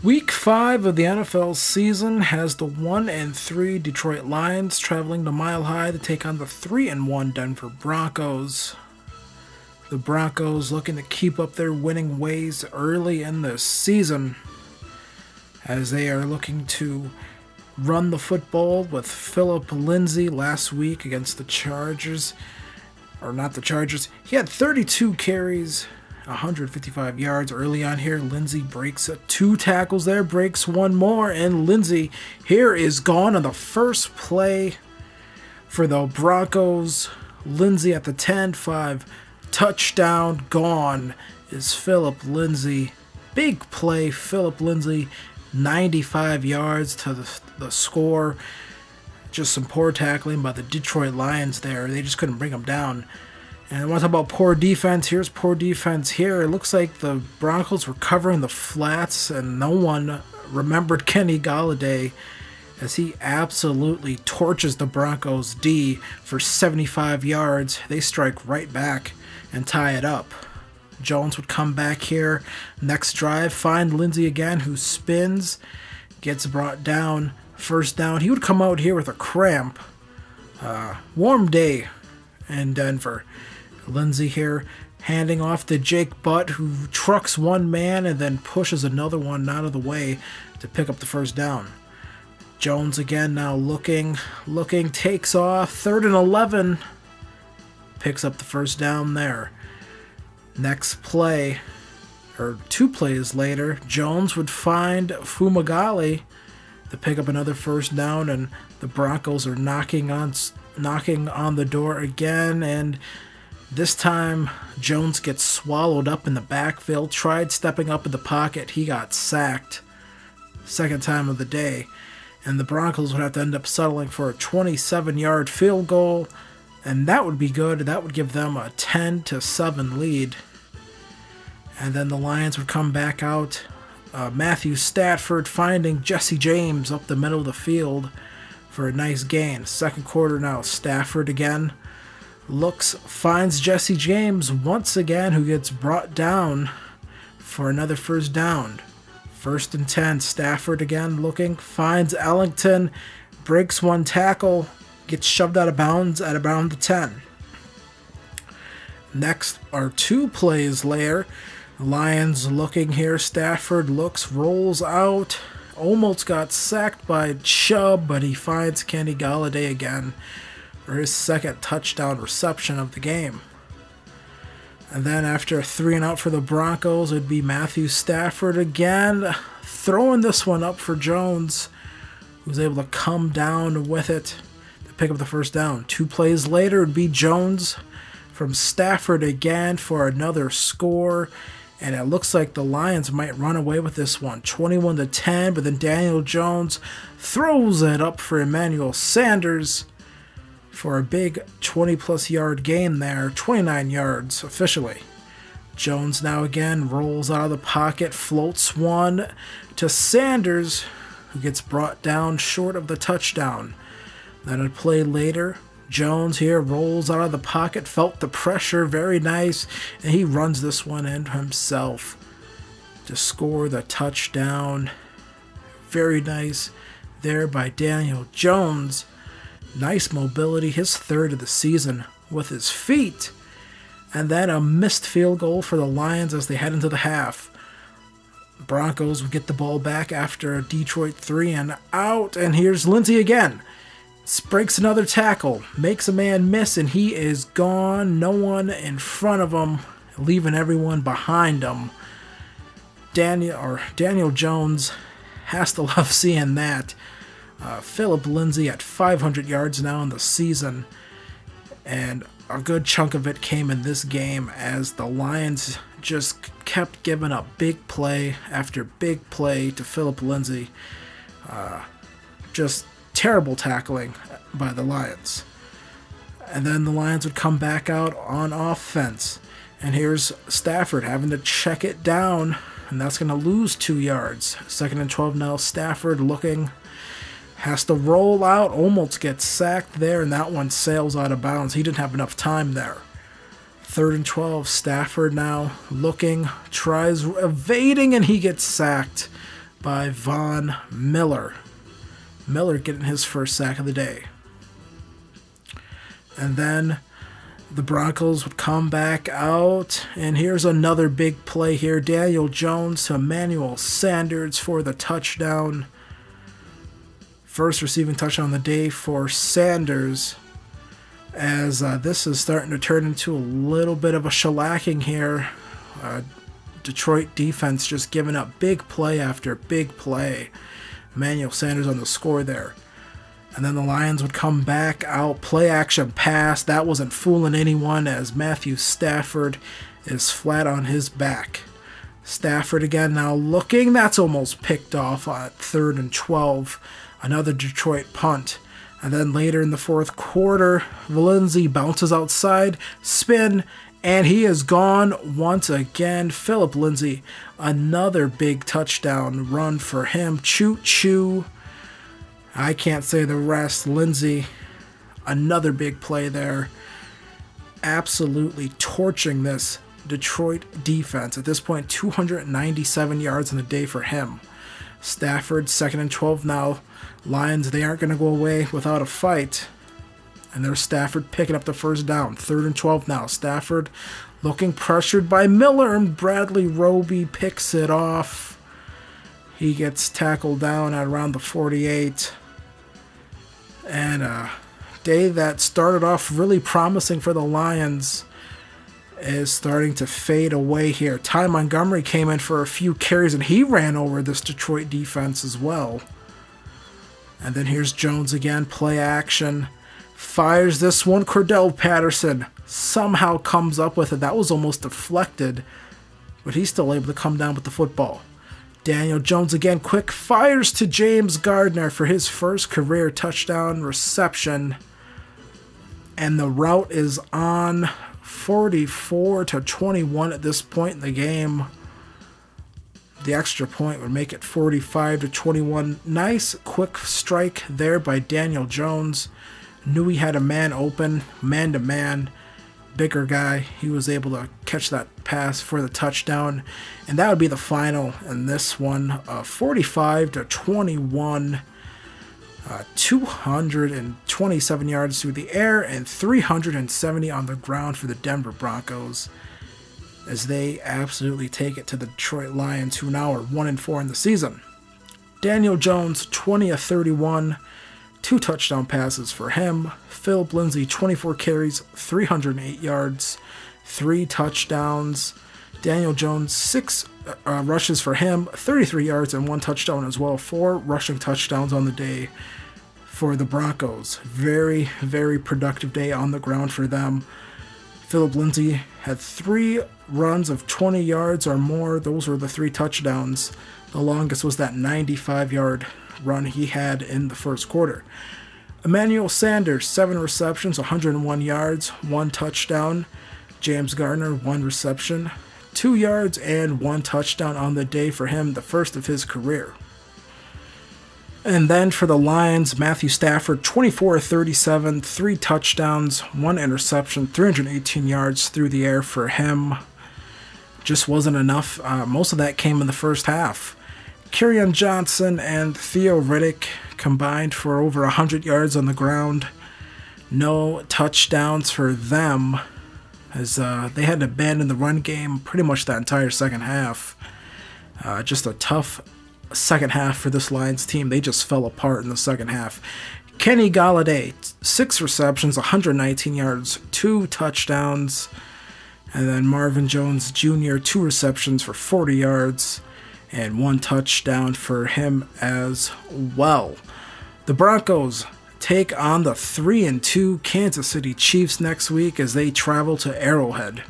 Week 5 of the NFL season has the 1-3 Detroit Lions traveling to Mile High to take on the 3-1 Denver Broncos. The Broncos looking to keep up their winning ways early in the season, as they are looking to run the football with Phillip Lindsay last week against the Chargers. Or not the Chargers. He had 32 carries, 155 yards early on here. Lindsay breaks 2 tackles there, breaks 1 more, and Lindsay here is gone on the first play for the Broncos. Lindsay at the 10-5. Touchdown, gone is Phillip Lindsay. Big play, Phillip Lindsay, 95 yards to the score. Just some poor tackling by the Detroit Lions there. They just couldn't bring him down. And I want to talk about poor defense. Here's poor defense here. It looks like the Broncos were covering the flats, and no one remembered Kenny Golladay, as he absolutely torches the Broncos D for 75 yards. They strike right back and tie it up. Jones would come back here. Next drive, find Lindsay again, who spins, gets brought down. First down. He would come out here with a cramp. Warm day in Denver. Lindsay here handing off to Jake Butt, who trucks one man and then pushes another one out of the way to pick up the first down. Jones again now looking, takes off. 3rd and 11. Picks up the first down there. Next play, or 2 plays later, Jones would find Fumagalli to pick up another first down, and the Broncos are knocking on the door again, and this time Jones gets swallowed up in the backfield. Tried stepping up in the pocket. He got sacked. Second time of the day. And the Broncos would have to end up settling for a 27-yard field goal, and that would be good. That would give them a 10-7 lead. And then the Lions would come back out. Matthew Stafford finding Jesse James up the middle of the field for a nice gain. Second quarter now, Stafford again finds Jesse James once again, who gets brought down for another first down. 1st and 10, Stafford again finds Ellington, breaks 1 tackle, gets shoved out of bounds at around the 10. Next are 2 plays later. Lions looking here. Stafford rolls out. Almost got sacked by Chubb, but he finds Kenny Golladay again for his second touchdown reception of the game. And then after a 3 and out for the Broncos, it'd be Matthew Stafford again, throwing this one up for Jones, who's able to come down with it to pick up the first down. 2 plays later, it'd be Jones from Stafford again for another score. And it looks like the Lions might run away with this one, 21-10, but then Daniel Jones throws it up for Emmanuel Sanders for a big 20-plus yard gain there, 29 yards officially. Jones now again rolls out of the pocket, floats one to Sanders, who gets brought down short of the touchdown. Then a play later, Jones here rolls out of the pocket, felt the pressure, very nice, and he runs this one in himself to score the touchdown. Very nice there by Daniel Jones. Nice mobility, his 3rd of the season with his feet. And then a missed field goal for the Lions as they head into the half. Broncos will get the ball back after a Detroit 3 and out, and here's Lindsay again. Breaks another tackle, makes a man miss, and he is gone. No one in front of him, leaving everyone behind him. Daniel Jones has to love seeing that. Phillip Lindsay at 500 yards now in the season, and a good chunk of it came in this game as the Lions just kept giving up big play after big play to Phillip Lindsay. Just terrible tackling by the Lions. And then the Lions would come back out on offense. And here's Stafford having to check it down, and that's going to lose 2 yards. 2nd and 12 now, Stafford has to roll out, almost gets sacked there, and that one sails out of bounds. He didn't have enough time there. 3rd and 12, Stafford now tries evading, and he gets sacked by Von Miller. Miller getting his first sack of the day. And then the Broncos would come back out, and here's another big play here. Daniel Jones to Emmanuel Sanders for the touchdown. First receiving touchdown of the day for Sanders, as this is starting to turn into a little bit of a shellacking here. Detroit defense just giving up big play after big play. Emmanuel Sanders on the score there. And then the Lions would come back out, play action pass. That wasn't fooling anyone, as Matthew Stafford is flat on his back. Stafford again now looking. That's almost picked off at 3rd and 12. Another Detroit punt. And then later in the fourth quarter, Lindsay bounces outside, spin, and he is gone once again. Phillip Lindsay, another big touchdown run for him. Choo-choo. I can't say the rest. Lindsay, another big play there. Absolutely torching this Detroit defense. At this point, 297 yards in the day for him. Stafford, 2nd and 12 now. Lions, they aren't going to go away without a fight. And there's Stafford picking up the first down. 3rd and 12 now. Stafford looking pressured by Miller, and Bradley Roby picks it off. He gets tackled down at around the 48. And a day that started off really promising for the Lions is starting to fade away here. Ty Montgomery came in for a few carries, and he ran over this Detroit defense as well. And then here's Jones again, play action. Fires this one. Cordell Patterson somehow comes up with it. That was almost deflected, but he's still able to come down with the football. Daniel Jones again, quick fires to James Gardner for his first career touchdown reception. And the route is on 44-21 at this point in the game. The extra point would make it 45-21. Nice quick strike there by Daniel Jones. Knew he had a man open, man-to-man. Bigger guy. He was able to catch that pass for the touchdown. And that would be the final in this one. 45-21. 227 yards through the air and 370 on the ground for the Denver Broncos, as they absolutely take it to the Detroit Lions, who now are 1-4 in the season. Daniel Jones, 20 of 31, 2 touchdown passes for him. Phillip Lindsay, 24 carries, 308 yards, 3 touchdowns. Daniel Jones, 6 rushes for him, 33 yards and 1 touchdown as well. 4 rushing touchdowns on the day for the Broncos. Very, very productive day on the ground for them. Phillip Lindsay had 3 runs of 20 yards or more. Those were the 3 touchdowns. The longest was that 95-yard run he had in the first quarter. Emmanuel Sanders, 7 receptions, 101 yards, 1 touchdown. James Gardner, 1 reception, 2 yards, and 1 touchdown on the day for him, the first of his career. And then for the Lions, Matthew Stafford, 24 of 37, 3 touchdowns, 1 interception, 318 yards through the air for him. Just wasn't enough. Most of that came in the first half. Kerryon Johnson and Theo Riddick combined for over 100 yards on the ground. No touchdowns for them, as they had to abandon the run game pretty much that entire second half. Just a tough second half for this Lions team. They just fell apart in the second half. Kenny Golladay, 6 receptions, 119 yards, 2 touchdowns. And then Marvin Jones Jr., 2 receptions for 40 yards and 1 touchdown for him as well. The Broncos take on the 3-2 Kansas City Chiefs next week as they travel to Arrowhead.